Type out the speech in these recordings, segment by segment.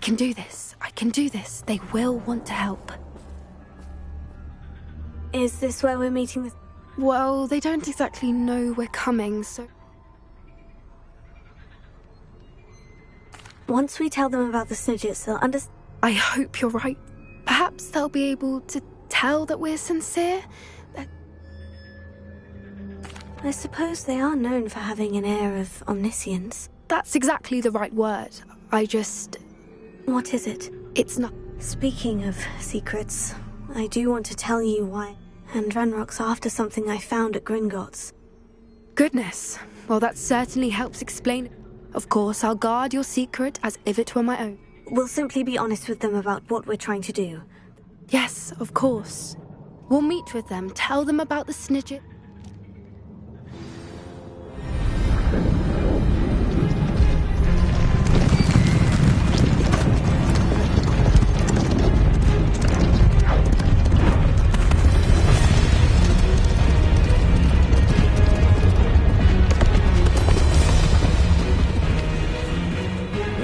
can do this. I can do this. They will want to help. Is this where we're meeting with... Well, they don't exactly know we're coming, so... Once we tell them about the Snidgets, they'll understand... I hope you're right. Perhaps they'll be able to tell that we're sincere. I suppose they are known for having an air of omniscience. That's exactly the right word. I just... What is it? It's not... Speaking of secrets, I do want to tell you why. And Ranrock's after something I found at Gringotts. Goodness. Well, that certainly helps explain it. Of course, I'll guard your secret as if it were my own. We'll simply be honest with them about what we're trying to do. Yes, of course. We'll meet with them, tell them about the Snidget.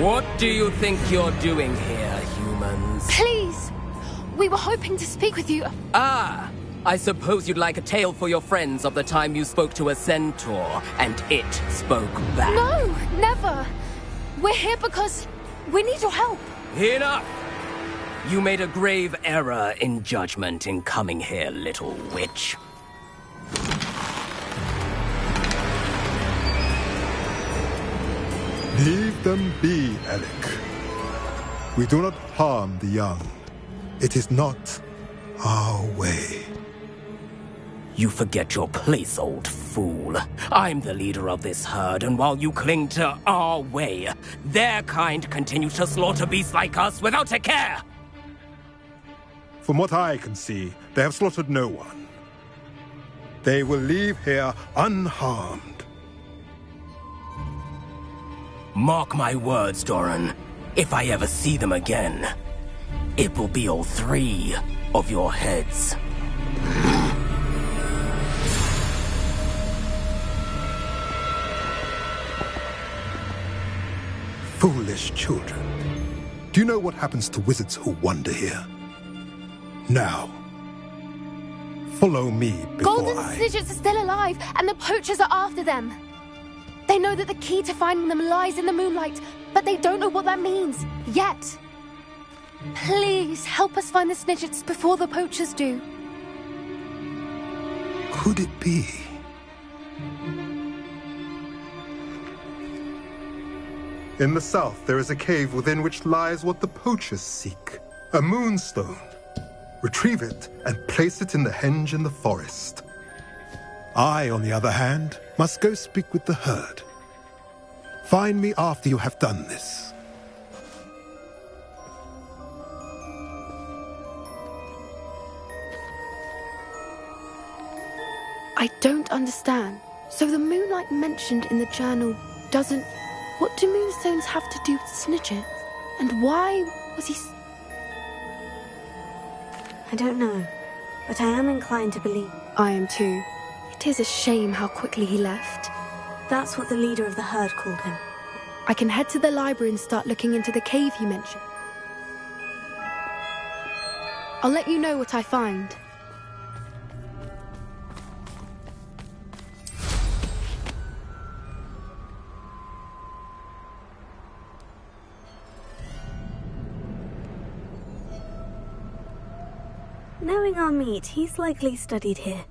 What do you think you're doing here, humans? Please! We were hoping to speak with you. Ah! I suppose you'd like a tale for your friends of the time you spoke to a centaur, and it spoke back. No, never! We're here because we need your help. Enough! You made a grave error in judgment in coming here, little witch. Leave them be, Alec. We do not harm the young. It is not our way. You forget your place, old fool. I'm the leader of this herd, and while you cling to our way, their kind continue to slaughter beasts like us without a care! From what I can see, they have slaughtered no one. They will leave here unharmed. Mark my words, Doran. If I ever see them again, it will be all three of your heads. Foolish children. Do you know what happens to wizards who wander here? Now, follow me before Golden Snidgets are still alive, and the poachers are after them. They know that the key to finding them lies in the moonlight, but they don't know what that means, yet. Please, help us find the Snidgets before the poachers do. Could it be? In the south, there is a cave within which lies what the poachers seek. A moonstone. Retrieve it and place it in the henge in the forest. I, on the other hand, must go speak with the herd. Find me after you have done this. I don't understand. So the moonlight mentioned in the journal doesn't... What do moonstones have to do with Snidget? And why was he... I don't know, but I am inclined to believe... I am too. It is a shame how quickly he left. That's what the leader of the herd called him. I can head to the library and start looking into the cave he mentioned. I'll let you know what I find. Knowing our meat, he's likely studied here.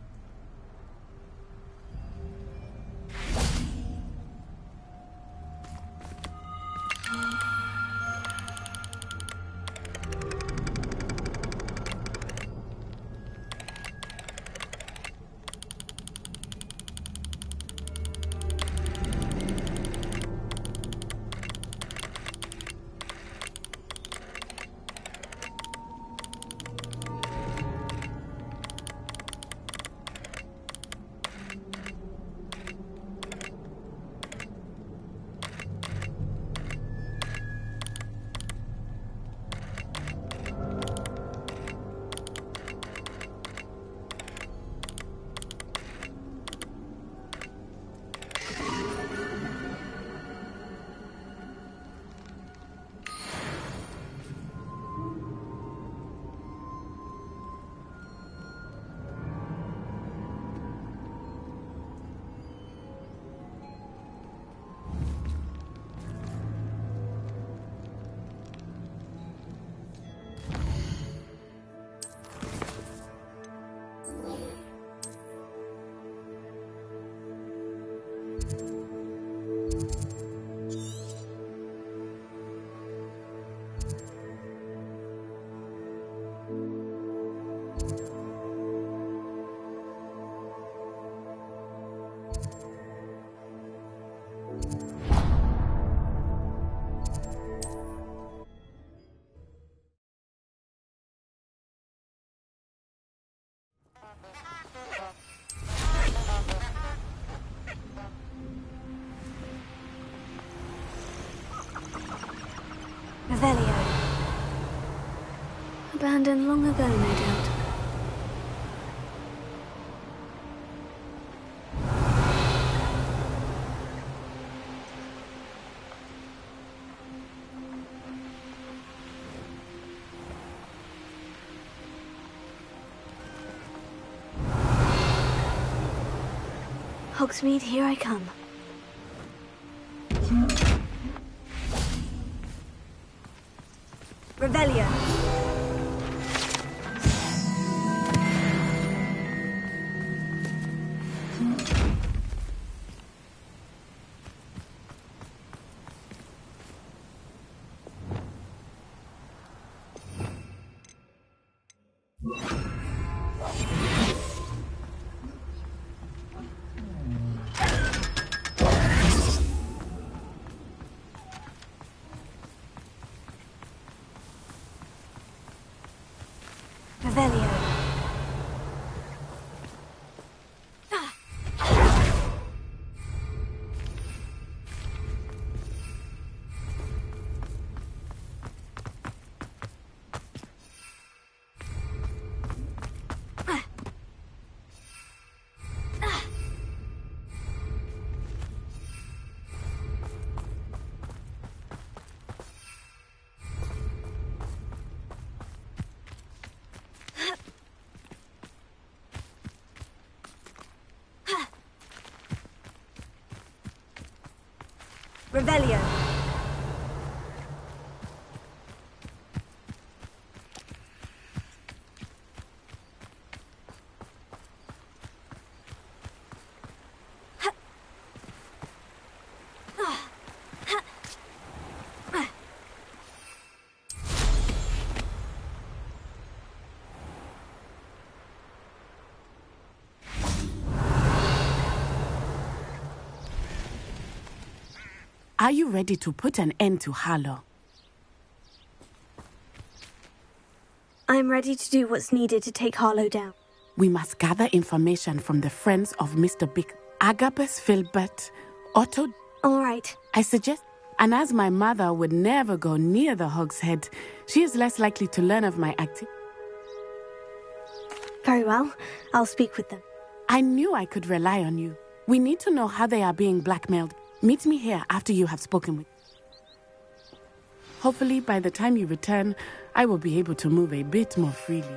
Revelio. Abandoned long ago, no doubt. Hogsmeade, here I come. Revelio. Revelio. Revelio. Are you ready to put an end to Harlow? I'm ready to do what's needed to take Harlow down. We must gather information from the friends of Mr. Big, Agabus Filbert, Otto. All right. I suggest, and as my mother would never go near the Hog's Head, she is less likely to learn of my activity. Very well. I'll speak with them. I knew I could rely on you. We need to know how they are being blackmailed. Meet me here after you have spoken with. Hopefully, by the time you return, I will be able to move a bit more freely.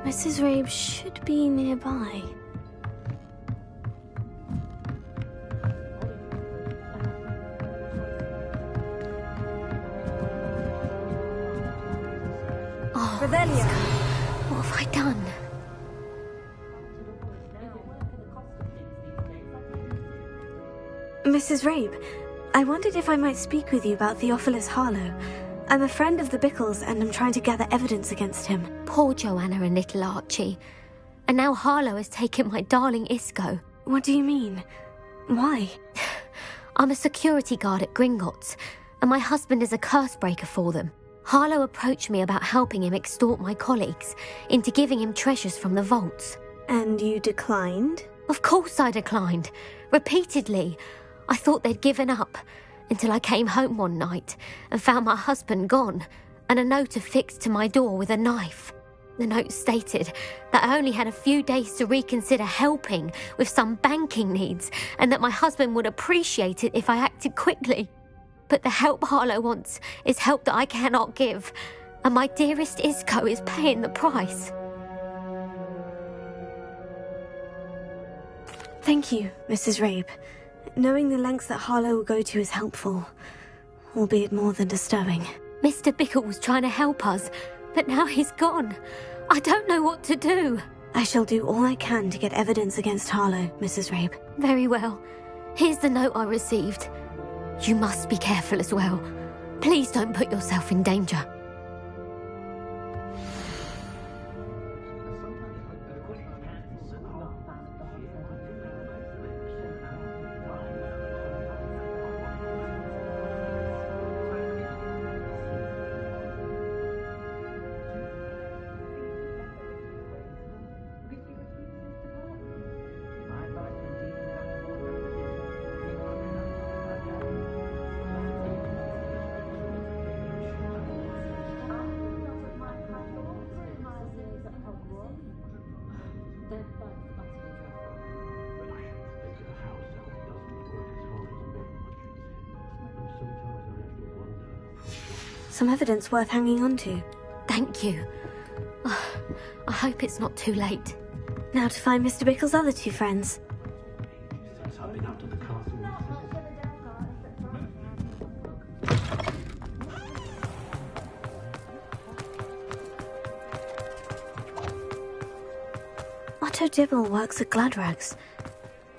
Mrs. Rabe should be nearby. Oh, Revelio. what have I done? Mrs. Rabe, I wondered if I might speak with you about Theophilus Harlow. I'm a friend of the Bickles and I'm trying to gather evidence against him. Poor Joanna and little Archie. And now Harlow has taken my darling Isco. What do you mean? Why? I'm a security guard at Gringotts, and my husband is a curse breaker for them. Harlow approached me about helping him extort my colleagues into giving him treasures from the vaults. And you declined? Of course I declined. Repeatedly. I thought they'd given up. until I came home one night and found my husband gone and a note affixed to my door with a knife. The note stated that I only had a few days to reconsider helping with some banking needs and that my husband would appreciate it if I acted quickly. But the help Harlow wants is help that I cannot give, and my dearest Isco is paying the price. Thank you, Mrs. Rabe. Knowing the lengths that Harlow will go to is helpful, albeit more than disturbing. Mr. Bickle was trying to help us, but now he's gone. I don't know what to do. I shall do all I can to get evidence against Harlow, Mrs. Rabe. Very well. Here's the note I received. You must be careful as well. Please don't put yourself in danger. Some evidence worth hanging on to. Thank you. I hope it's not too late. Now to find Mr. Bickle's other two friends. Otto Dibble works at Gladrags.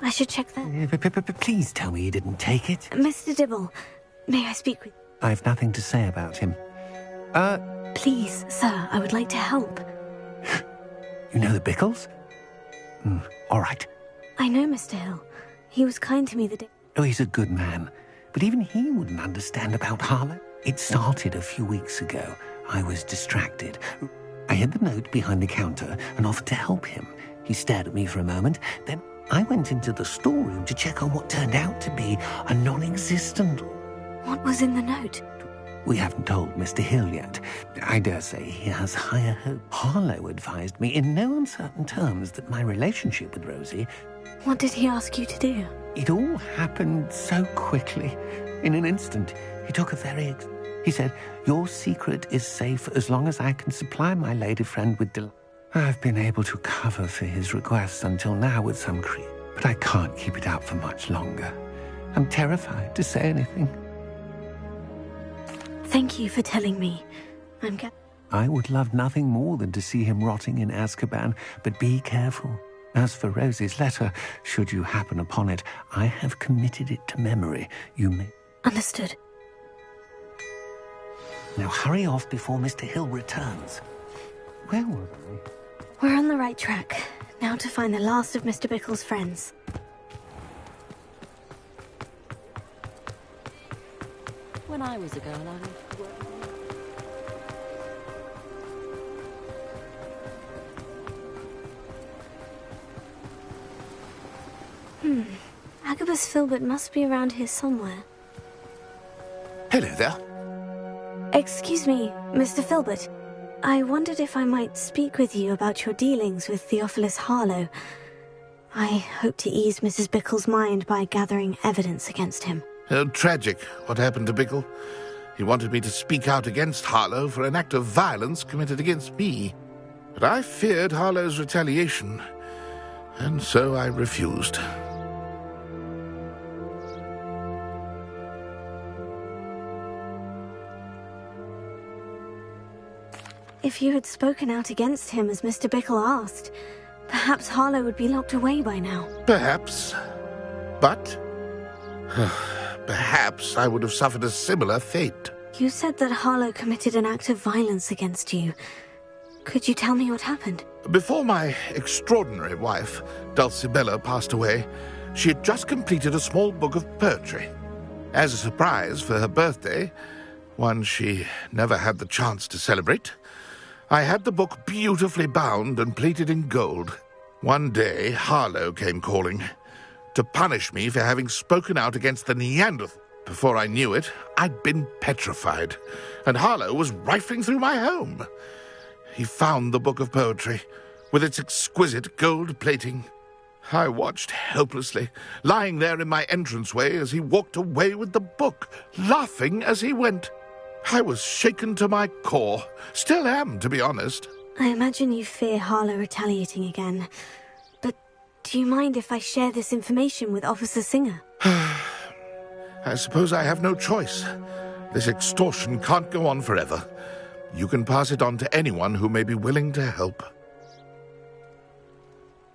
I should check that. Please tell me you didn't take it. Mr. Dibble, may I speak with... I've nothing to say about him. Please, sir, I would like to help. You know the Bickles? All right. I know Mr. Hill. He was kind to me the day... Oh, he's a good man. But even he wouldn't understand about Harlow. It started a few weeks ago. I was distracted. I hid the note behind the counter and offered to help him. He stared at me for a moment. Then I went into the storeroom to check on what turned out to be a non-existent... What was in the note? We haven't told Mr. Hill yet. I dare say he has higher hope. Harlow advised me in no uncertain terms that my relationship with Rosie... What did he ask you to do? It all happened so quickly. In an instant, he took a very... He said, your secret is safe as long as I can supply my lady friend with delight. I've been able to cover for his requests until now with some creep, but I can't keep it out for much longer. I'm terrified to say anything. Thank you for telling me. I would love nothing more than to see him rotting in Azkaban, but be careful. As for Rosie's letter, should you happen upon it, I have committed it to memory. You may... Understood. Now hurry off before Mr. Hill returns. Where were we? We're on the right track. Now to find the last of Mr. Bickle's friends. When I was a girl, I was... Agabus Filbert must be around here somewhere. Hello there. Excuse me, Mr. Filbert. I wondered if I might speak with you about your dealings with Theophilus Harlow. I hope to ease Mrs. Bickle's mind by gathering evidence against him. Tragic, what happened to Bickle. He wanted me to speak out against Harlow for an act of violence committed against me. But I feared Harlow's retaliation, and so I refused. If you had spoken out against him as Mr. Bickle asked, perhaps Harlow would be locked away by now. Perhaps. But... perhaps I would have suffered a similar fate. You said that Harlow committed an act of violence against you. Could you tell me what happened? Before my extraordinary wife, Dulcibella, passed away, she had just completed a small book of poetry. As a surprise for her birthday, one she never had the chance to celebrate, I had the book beautifully bound and plated in gold. One day, Harlow came calling to punish me for having spoken out against the Neanderthal. Before I knew it, I'd been petrified, and Harlow was rifling through my home. He found the book of poetry, with its exquisite gold plating. I watched helplessly, lying there in my entranceway as he walked away with the book, laughing as he went. I was shaken to my core. Still am, to be honest. I imagine you fear Harlow retaliating again. But do you mind if I share this information with Officer Singer? I suppose I have no choice. This extortion can't go on forever. You can pass it on to anyone who may be willing to help.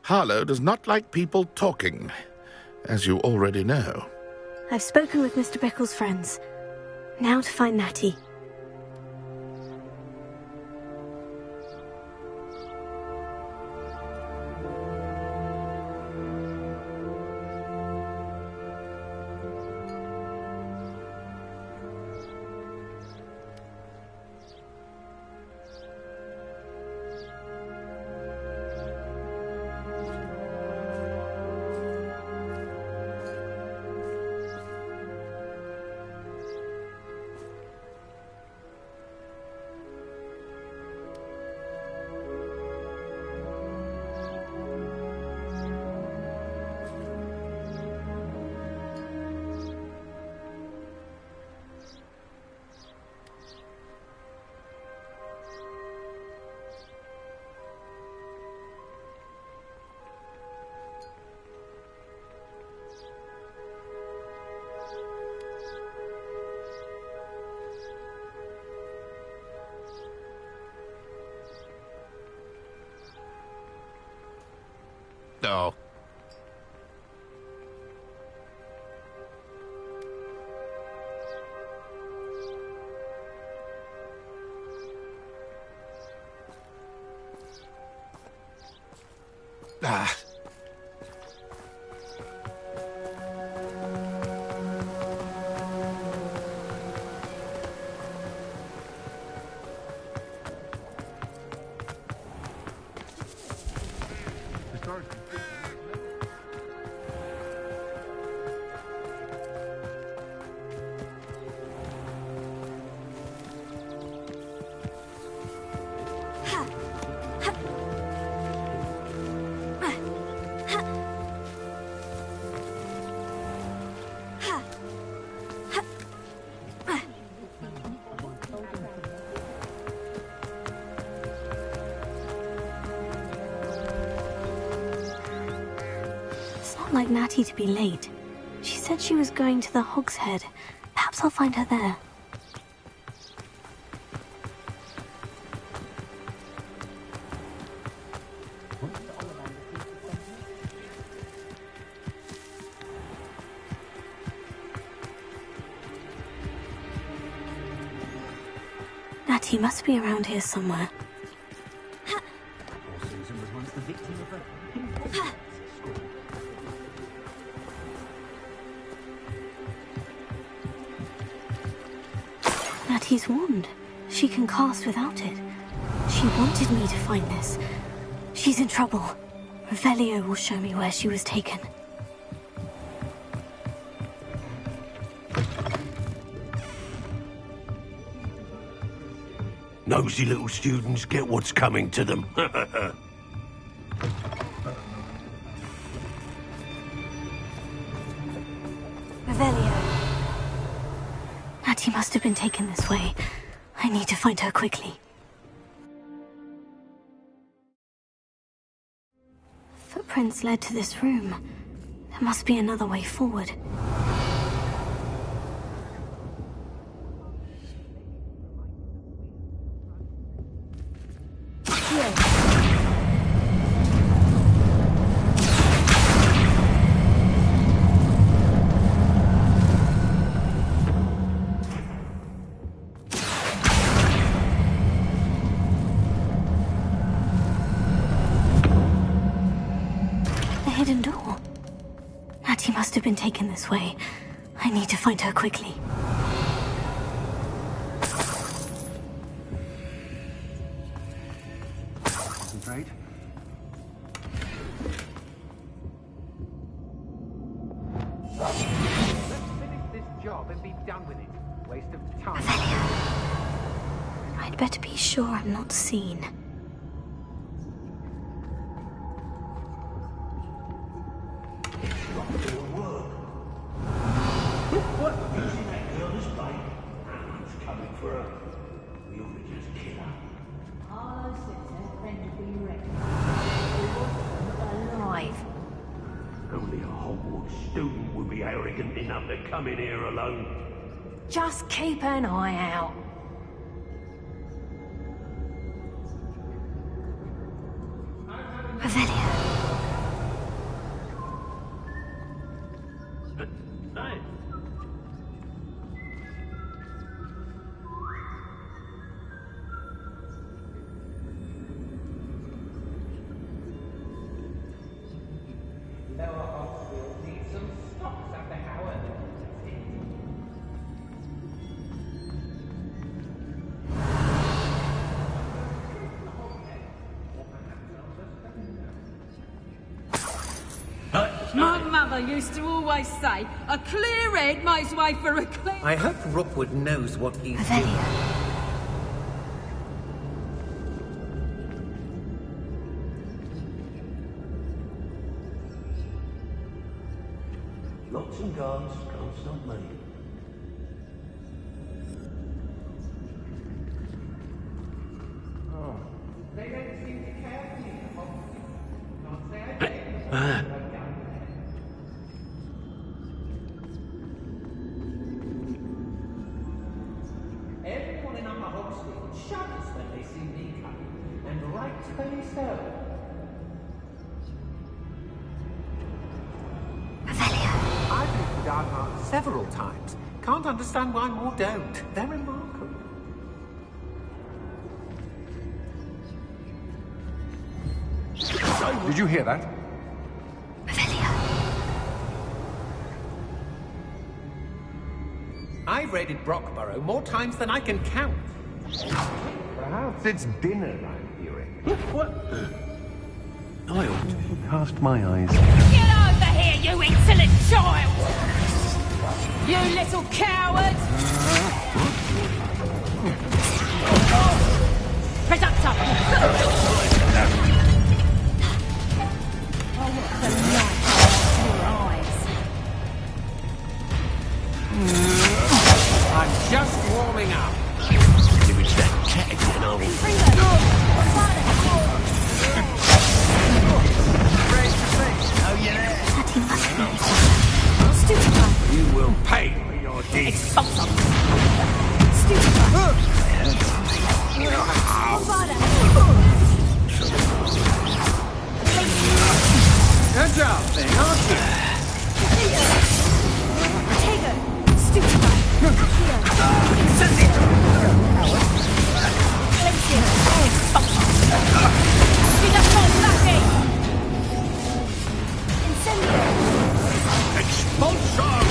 Harlow does not like people talking, as you already know. I've spoken with Mr. Bickle's friends. Now to find Natty. No. Ah. Like Natty to be late. She said she was going to the Hog's Head. Perhaps I'll find her there. Natty must be around here somewhere. Natty's wand. She can cast without it. She wanted me to find this. She's in trouble. Revelio will show me where she was taken. Nosy little students get what's coming to them. Revelio. Natty must have been taken this way. I need to find her quickly. Footprints led to this room. There must be another way forward. Hidden door. Natty must have been taken this way. I need to find her quickly. Concentrate. Let's finish this job and be of time. I'd better be sure I'm not seen. What? You see that girl is bait? Who's coming for her? We ought to just kill her. Harlow says her friend will be ready. Alive. Only a Hogwarts student would be arrogant enough to come in here alone. Just keep an eye out. Revelio. Hey. My mother used to always say, a clear head makes way for a clear... I hope Rookwood knows what he's doing. Lots and guards can't stop me. Oh. They don't seem to care for you. Not there. Everyone in Upper Hogsfield shudders when they see me coming, and rightfully so. I've lived with Aardvark several times. Can't understand why more don't. They're remarkable. Did you hear that? I've raided Brockborough more times than I can count. Perhaps it's dinner I'm hearing. What? I ought to Cast my eyes. Get over here, you insolent child! You little coward! Presumptor! Oh, what the light of your eyes! I'm just warming up. If it's that cat again, I'll... Oh, yeah. You will pay for your deeds. Expulsum! Agile thing, aren't you? Expulsion!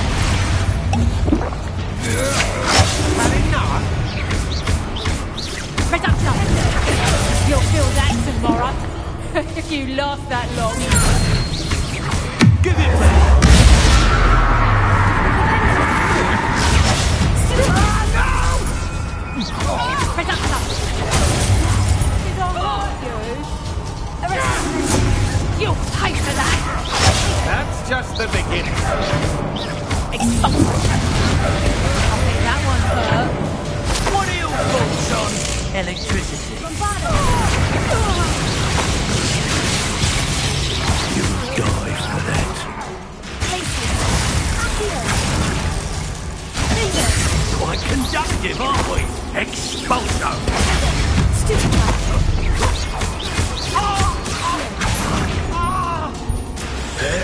You'll feel that tomorrow, if you last that long. Give it back! You'll pay for that! That's just the beginning. I'll make that one hurt. What are your thoughts on electricity? You'll die for that. Quite conductive, aren't we? Expulsion!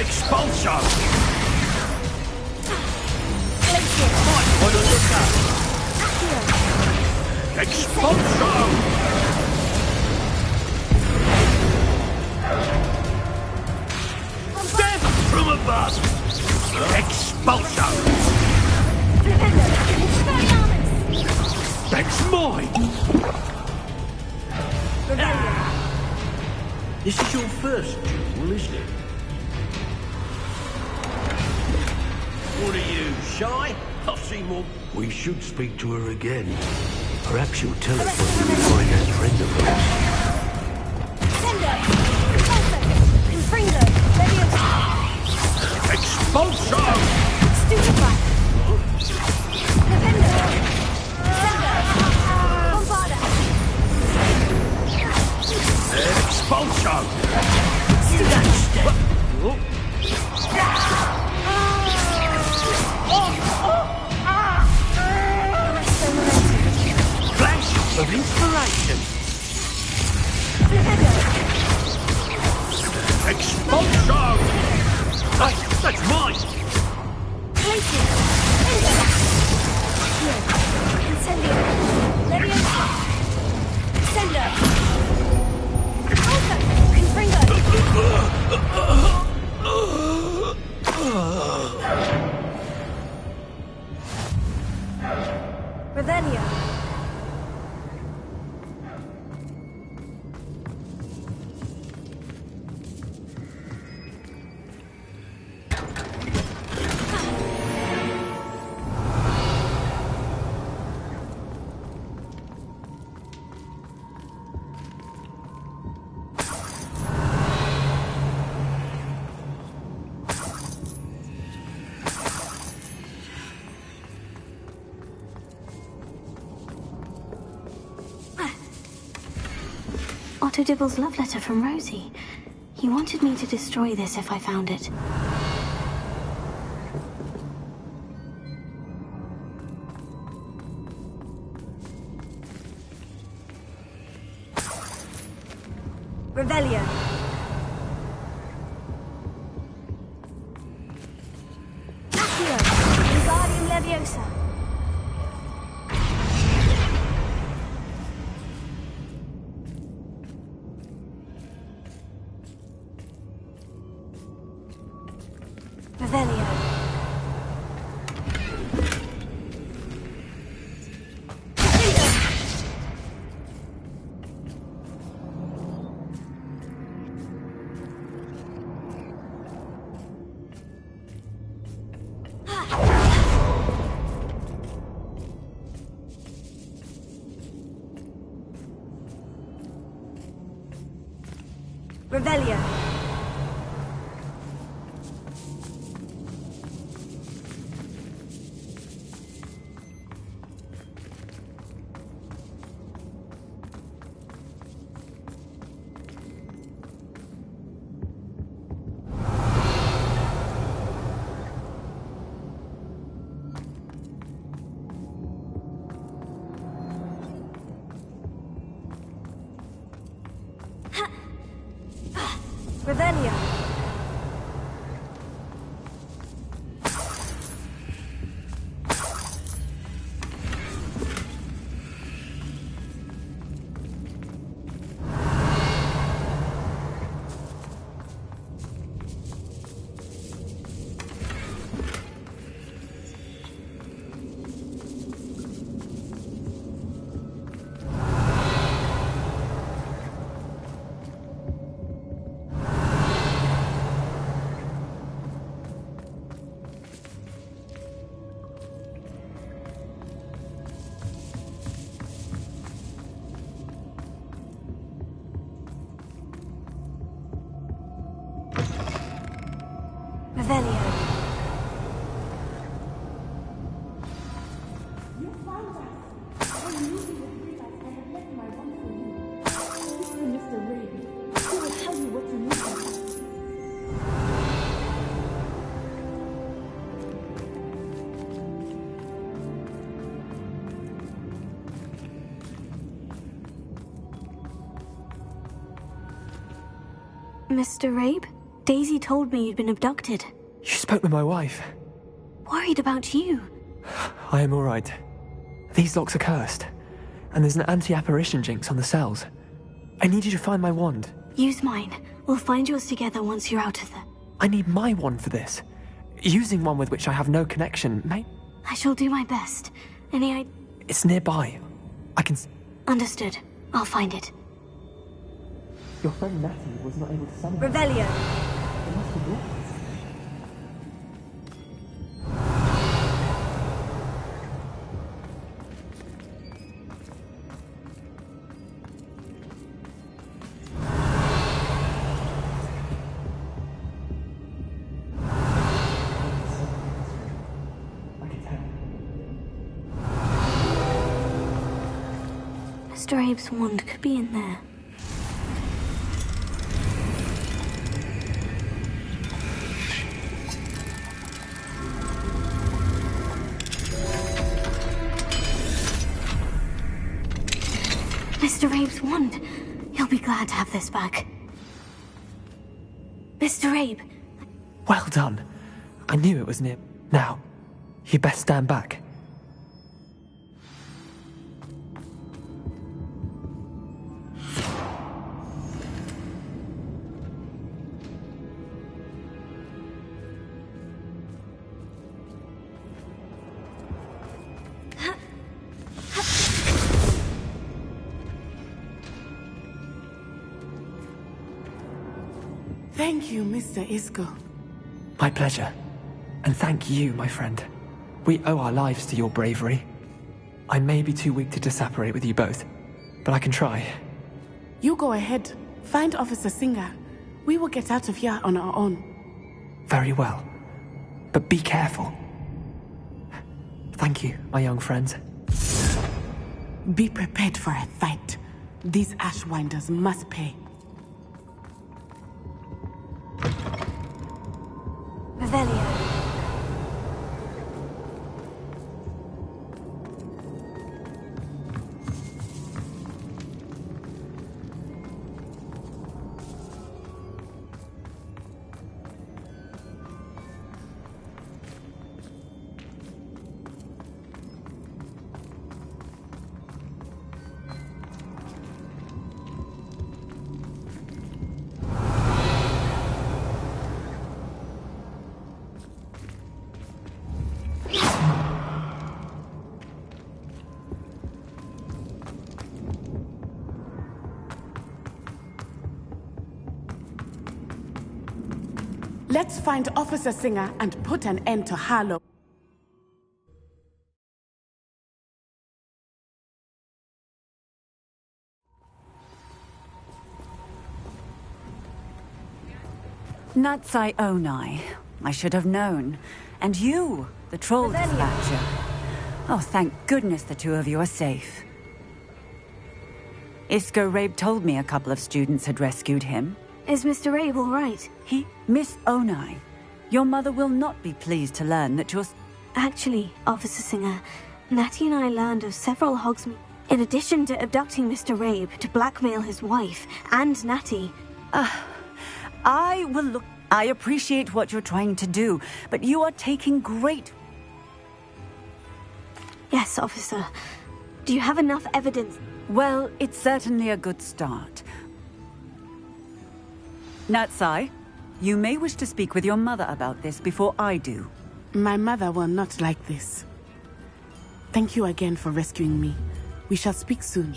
Expulsion! Might want to look up. Expulsion! Death from above! Expulsion! That's mine! This is your first duel, isn't it? What are you, shy? I'll see, Mum. We should speak to her again. Perhaps she'll tell us whether we find that friend of ours. Sendo! Confringo! Leviosa! Expulsion! Stupefy! Defendo! Sendo! Bombarda! Expulsion! Flash of inspiration! Expulsion! Hey, that's mine! Places! Incendio! Leviosa! Sendo! Alpha! Confringo! Revelio! Otto Dibble's love letter from Rosie. He wanted me to destroy this if I found it. Revelio! Accio! Wingardium Leviosa! Revelio. Revelio. Revelio. Revelio. Mr. Rabe? Daisy told me you'd been abducted. You spoke with my wife. Worried about you. I am all right. These locks are cursed, and there's an anti-apparition jinx on the cells. I need you to find my wand. Use mine. We'll find yours together once you're out of there. I need my wand for this. Using one with which I have no connection may... I shall do my best. It's nearby. I can... Understood. I'll find it. Your friend Natty was not able to summon... Revelio. It must have lost. Mr. Abe's wand could be in there. Mr. Abe's wand. He'll be glad to have this back. Mr. Abe. Well done. I knew it was near. Now, you best stand back. Thank you, Mr. Isco. My pleasure. And thank you, my friend. We owe our lives to your bravery. I may be too weak to disapparate with you both, but I can try. You go ahead. Find Officer Singer. We will get out of here on our own. Very well. But be careful. Thank you, my young friends. Be prepared for a fight. These Ashwinders must pay. Revelio. Let's find Officer Singer and put an end to Harlow. Natsai Onai. I should have known. And you, the troll dispatcher. Oh, thank goodness the two of you are safe. Isco Rabe told me a couple of students had rescued him. Is Mr. Abe all right? Miss Onai, your mother will not be pleased to learn that you're... Actually, Officer Singer, Natty and I learned of several Hogsmeade. In addition to abducting Mr. Rabe to blackmail his wife and Natty. I will look... I appreciate what you're trying to do, but you are taking great... Yes, officer. Do you have enough evidence? Well, it's certainly a good start. Natsai, you may wish to speak with your mother about this before I do. My mother will not like this. Thank you again for rescuing me. We shall speak soon.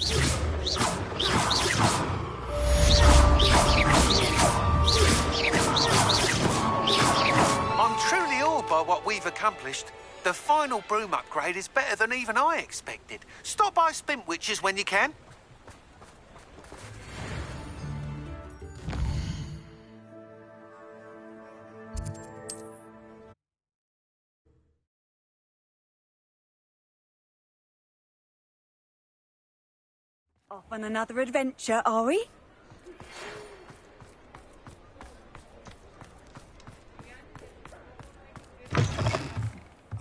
I'm truly awed by what we've accomplished. The final broom upgrade is better than even I expected. Stop by Spintwitches when you can. Off on another adventure, are we?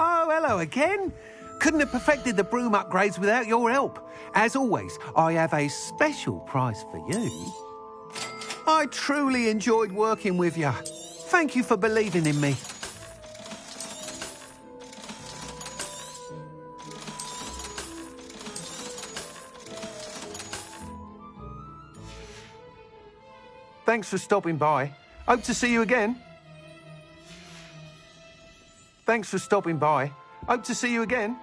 Oh, hello again. Couldn't have perfected the broom upgrades without your help. As always, I have a special prize for you. I truly enjoyed working with you. Thank you for believing in me. Thanks for stopping by. Hope to see you again. Thanks for stopping by. Hope to see you again.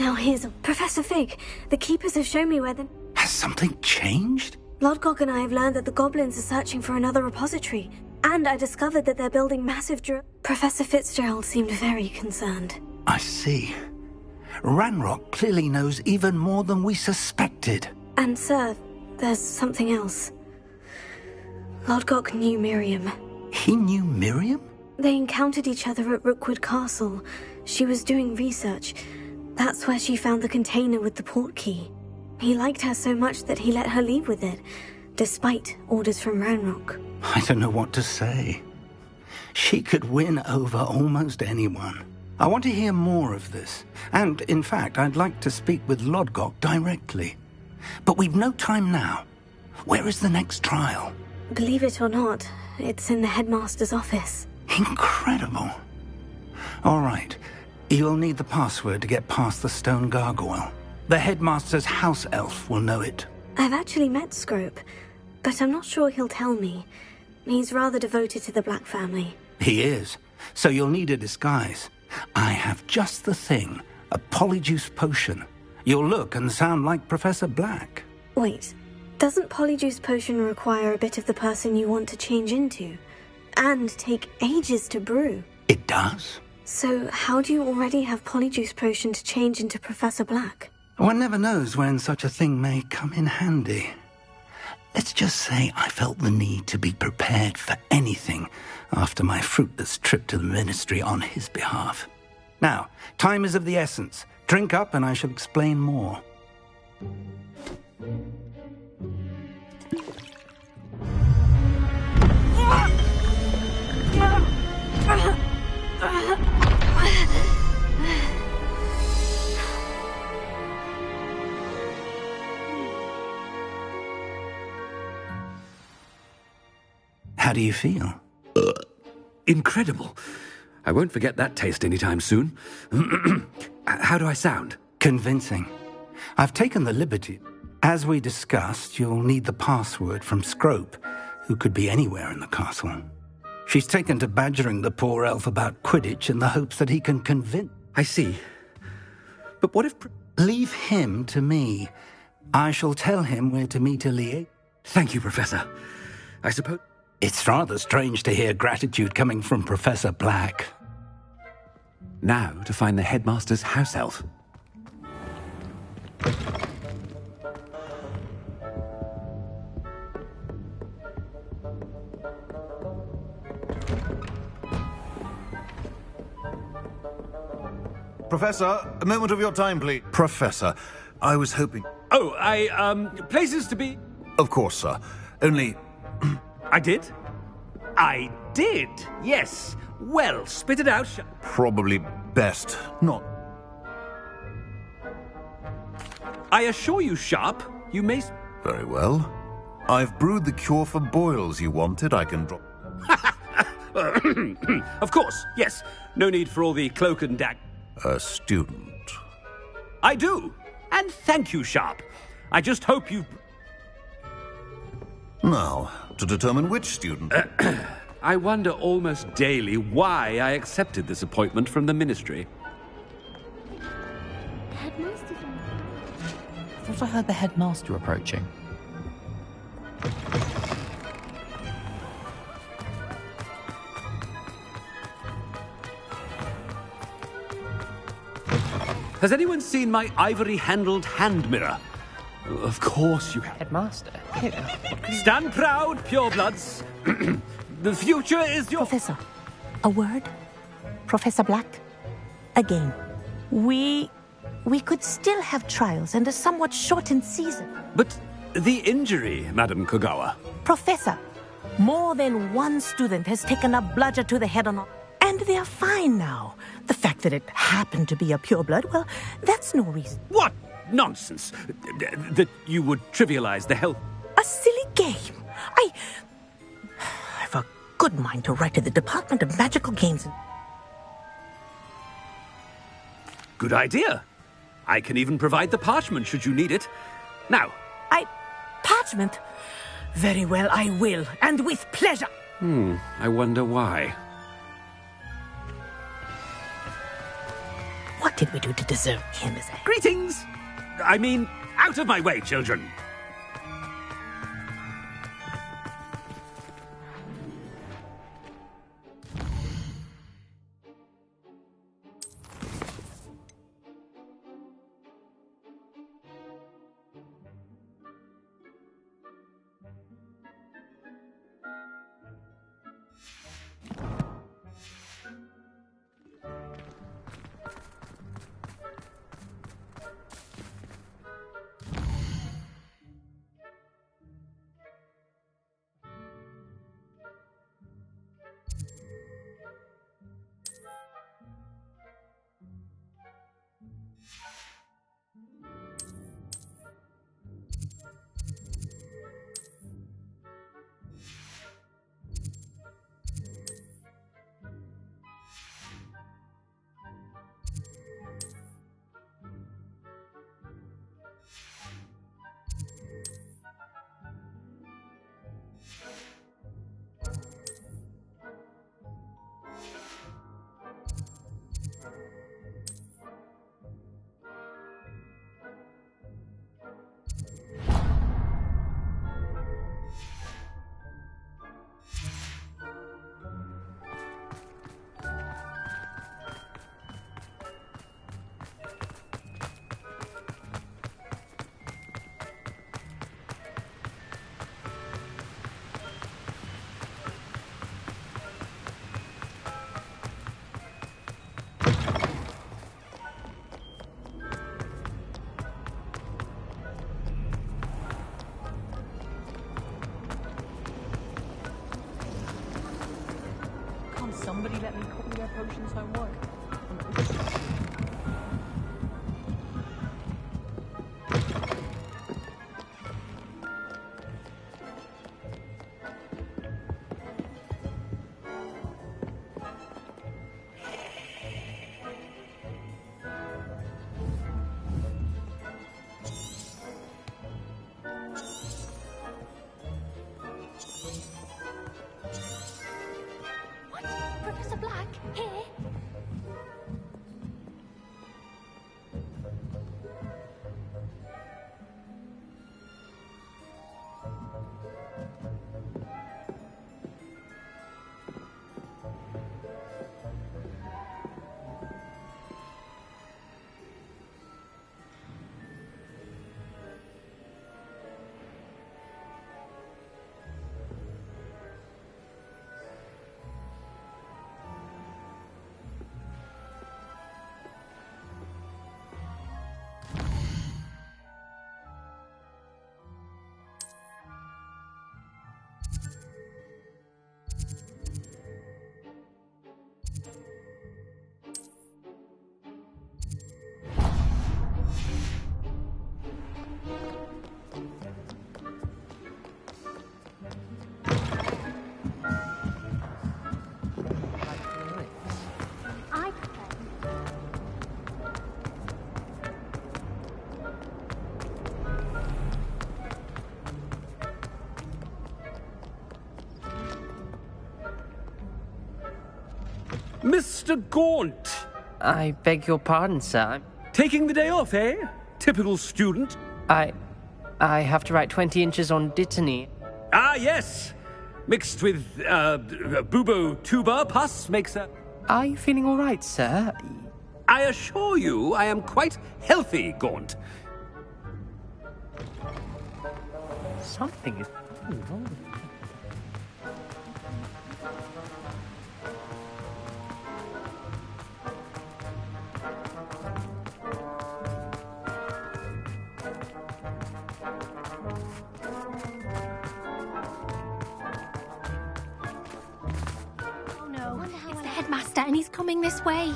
Now here's Professor Fig. The keepers have shown me where the... Has something changed? Lodgok and I have learned that the goblins are searching for another repository. And I discovered that they're building massive Professor Fitzgerald seemed very concerned. I see. Ranrock clearly knows even more than we suspected. And sir, there's something else. Lodgok knew Miriam. He knew Miriam? They encountered each other at Rookwood Castle. She was doing research. That's where she found the container with the port key. He liked her so much that he let her leave with it, despite orders from Ranrock. I don't know what to say. She could win over almost anyone. I want to hear more of this. And, in fact, I'd like to speak with Lodgok directly. But we've no time now. Where is the next trial? Believe it or not, it's in the headmaster's office. Incredible. All right. You'll need the password to get past the stone gargoyle. The headmaster's house elf will know it. I've actually met Scrope, but I'm not sure he'll tell me. He's rather devoted to the Black family. He is. So you'll need a disguise. I have just the thing. A polyjuice potion. You'll look and sound like Professor Black. Wait, doesn't polyjuice potion require a bit of the person you want to change into? And take ages to brew? It does. So how do you already have polyjuice potion to change into Professor Black? One never knows when such a thing may come in handy. Let's just say I felt the need to be prepared for anything after my fruitless trip to the ministry on his behalf. Now, time is of the essence. Drink up and I shall explain more. How do you feel? Incredible. I won't forget that taste anytime soon. How do I sound? Convincing. I've taken the liberty. As we discussed, you'll need the password from Scrope, who could be anywhere in the castle. She's taken to badgering the poor elf about Quidditch in the hopes that he can convince... I see. But what if... Leave him to me. I shall tell him where to meet Alia. Thank you, Professor. I suppose... It's rather strange to hear gratitude coming from Professor Black. Now to find the headmaster's house elf. Professor, a moment of your time, please. Professor, I was hoping... Oh, places to be... Of course, sir. Only... I did? I did, yes. Well, spit it out. Probably best not. I assure you, Sharp, you may... Very well. I've brewed the cure for boils you wanted. I can drop... Of course, yes. No need for all the cloak and dagger. A student. I do. And thank you, Sharp. I just hope you... Now, to determine which student... I wonder almost daily why I accepted this appointment from the ministry. Headmaster? I thought I heard the headmaster approaching. Has anyone seen my ivory-handled hand mirror? Of course you have. Headmaster, here. Stand proud, purebloods. The future is your... Professor, a word? Professor Black? Again, we could still have trials and a somewhat shortened season. But the injury, Madam Kogawa. Professor, more than one student has taken a bludger to the head on... And they're fine now. The fact that it happened to be a pureblood, well, that's no reason. What nonsense! That you would trivialize the health... A silly game. I've a good mind to write to the Department of Magical Games. Good idea. I can even provide the parchment should you need it. Now... Parchment? Very well, I will, and with pleasure. I wonder why. What did we do to deserve him as a... Greetings! I mean, out of my way, children! Somebody let me copy their potions homework. Professor Black, here? Mr. Gaunt! I beg your pardon, sir. Taking the day off, eh? Typical student. I have to write 20 inches on Dittany. Ah, yes! Mixed with, bubo tuba pus makes a... Are you feeling all right, sir? I assure you I am quite healthy, Gaunt. Something is wrong with you. Headmaster, and he's coming this way.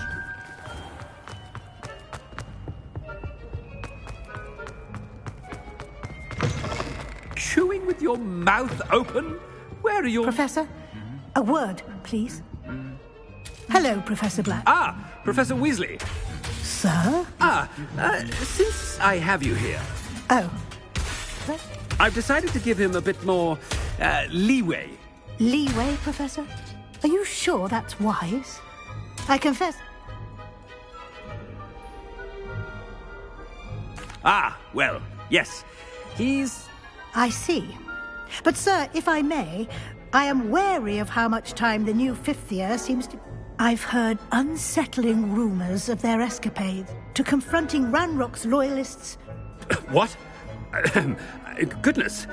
Chewing with your mouth open? Where are your... Professor, a word, please. Hello, Professor Black. Ah, Professor Weasley. Sir? Since I have you here... Oh. I've decided to give him a bit more, leeway. Leeway, Professor? Are you sure that's wise? I confess... Ah, well, yes. He's... I see. But, sir, if I may, I am wary of how much time the new fifth year seems to... I've heard unsettling rumours of their escapades to confronting Ranrock's loyalists. What? Goodness.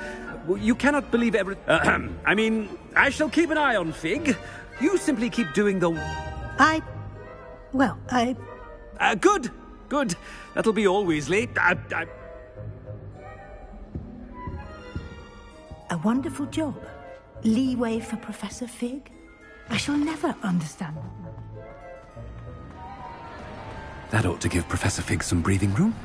You cannot believe every... I mean, I shall keep an eye on Fig. You simply keep doing the... Good. Good. That'll be all, Weasley. A wonderful job. Leeway for Professor Fig? I shall never understand. That ought to give Professor Fig some breathing room.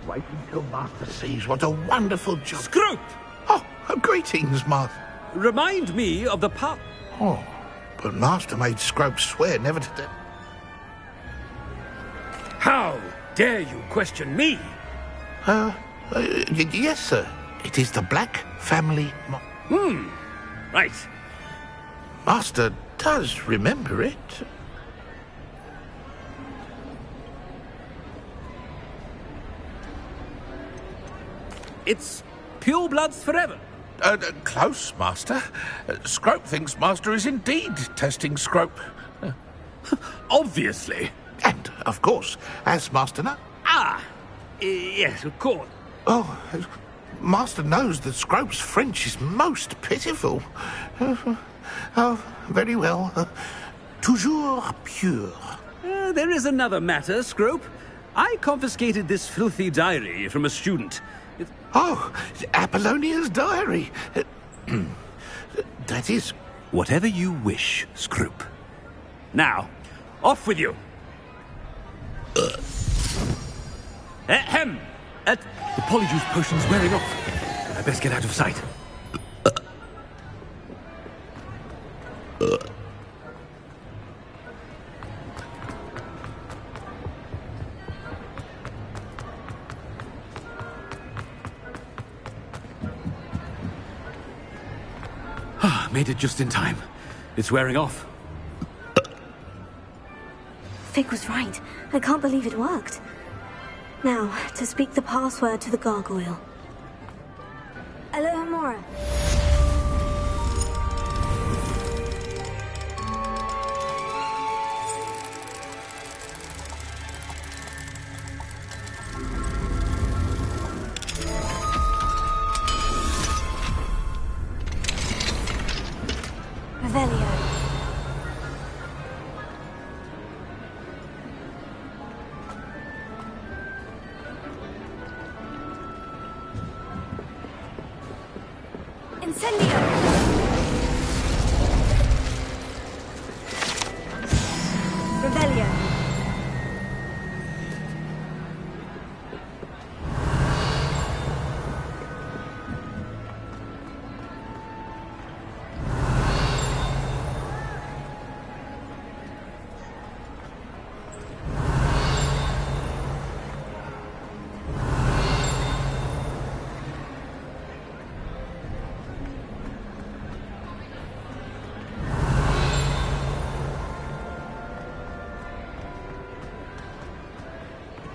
Wait until Master sees what a wonderful job... Scrope! Oh, greetings, Master. Remind me of the part... Oh, but Master made Scrope swear never to... How dare you question me? Yes, sir. It is the Black family... Right. Master does remember it. It's purebloods forever. Close, Master. Scrope thinks Master is indeed testing Scrope. Obviously. And, of course, as Master knows... Yes, of course. Oh, Master knows that Scrope's French is most pitiful. Very well. Toujours pure. There is another matter, Scrope. I confiscated this filthy diary from a student. Oh, Apollonia's diary. That is... Whatever you wish, Scrope. Now, off with you. Ahem! The polyjuice potion's wearing off. I best get out of sight. Made it just in time. It's wearing off. Fig was right. I can't believe it worked. Now, to speak the password to the gargoyle. Alohomora. Revelio. Incendio. Revelio.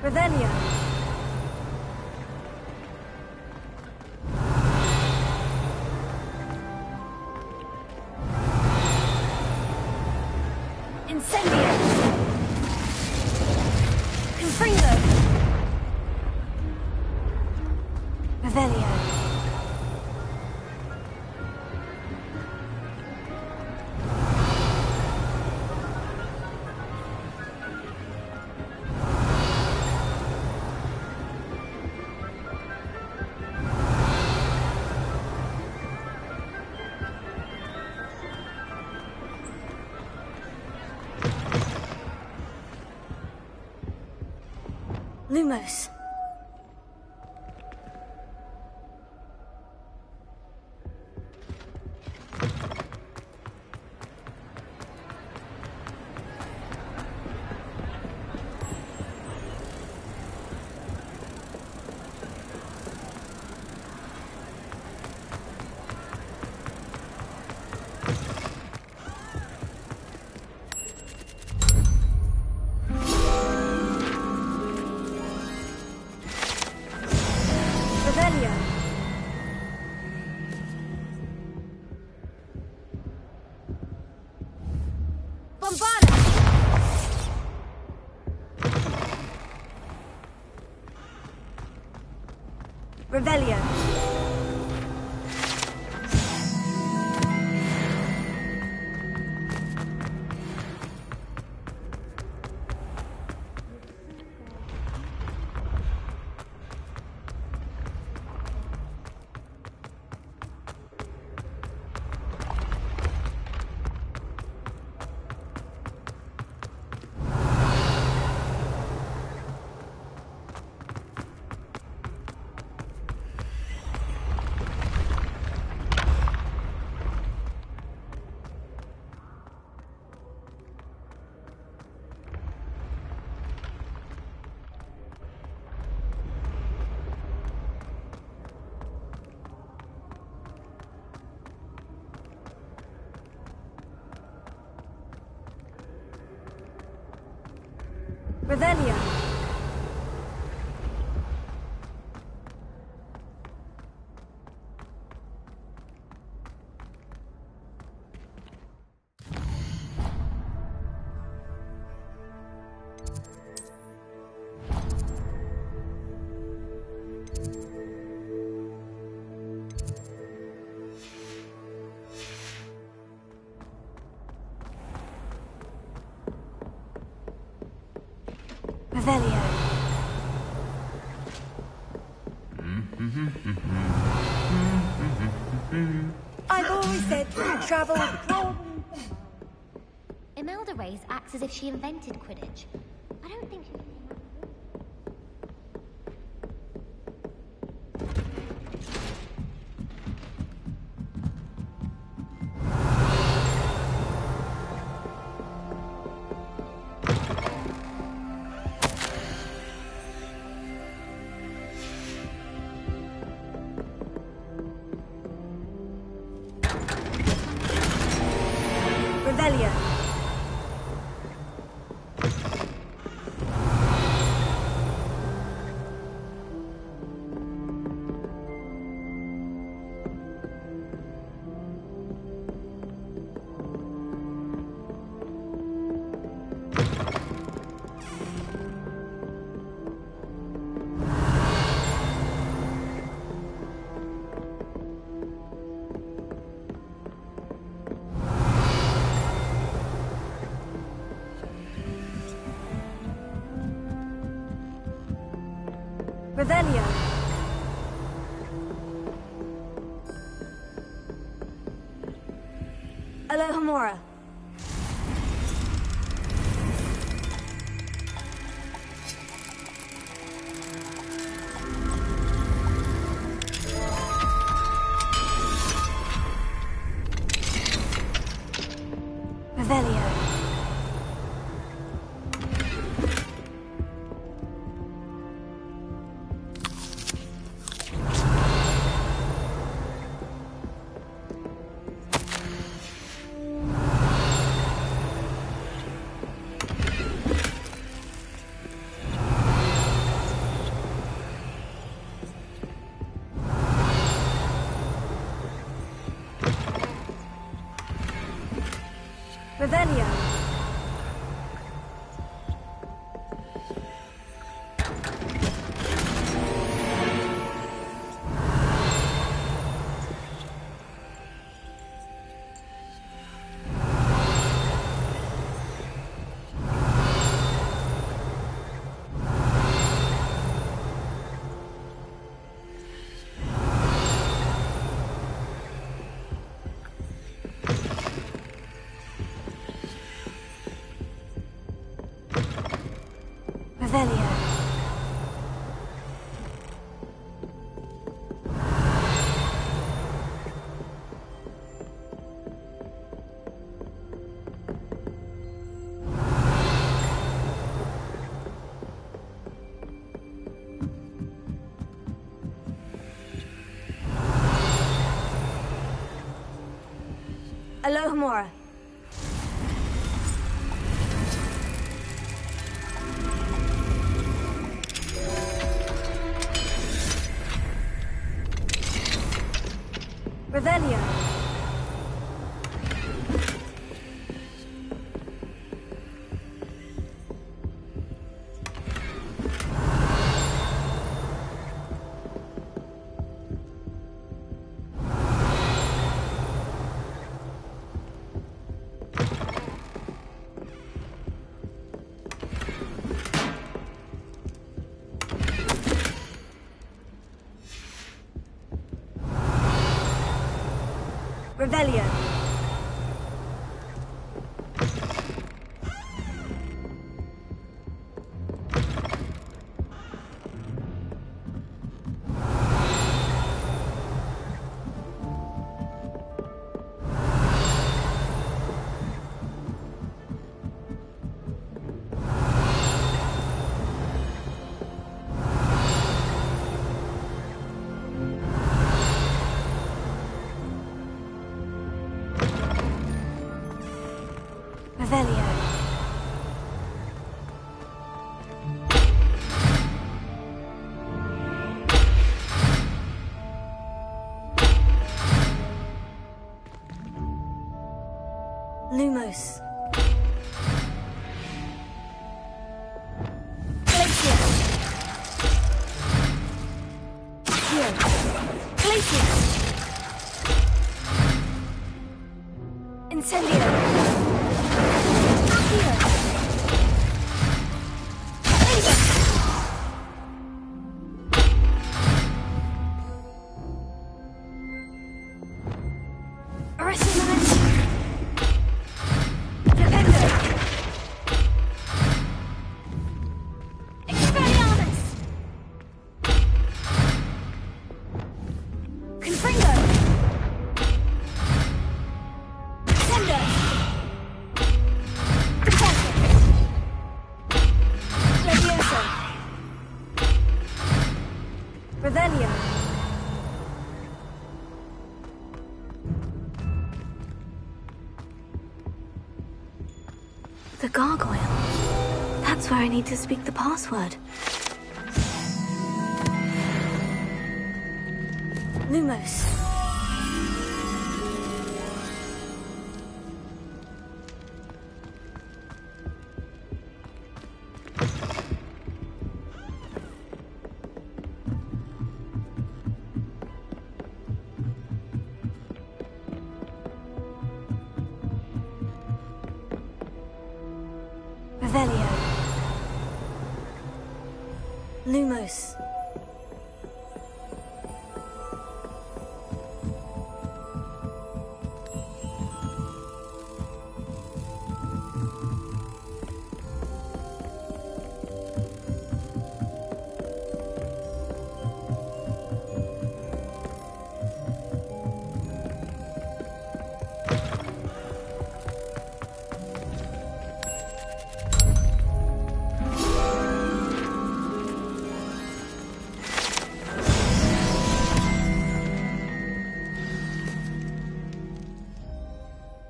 Revelio. Incendio. Confringo. Revelio. Lumos. Revelio. Revelio. Revelio. I've always said travel. Imelda Reyes acts as if she invented Quidditch. I don't think she... Revelio. Revelio. Alohomora. Revelio. Revelio. Revelio. Alohomora. Revelio. Revelio. Lumos. Glacier. Here. Glacier. Incendio. Accio. The gargoyle. That's where I need to speak the password. Lumos. Revelio. Lumos.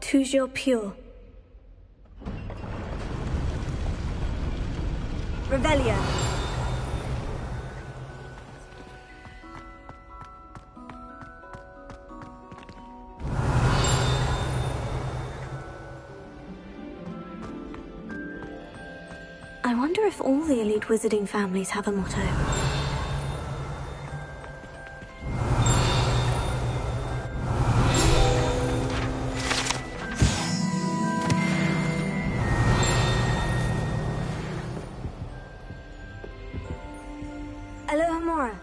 Toujours pure. Revelio. I wonder if all the elite wizarding families have a motto. Alohomora.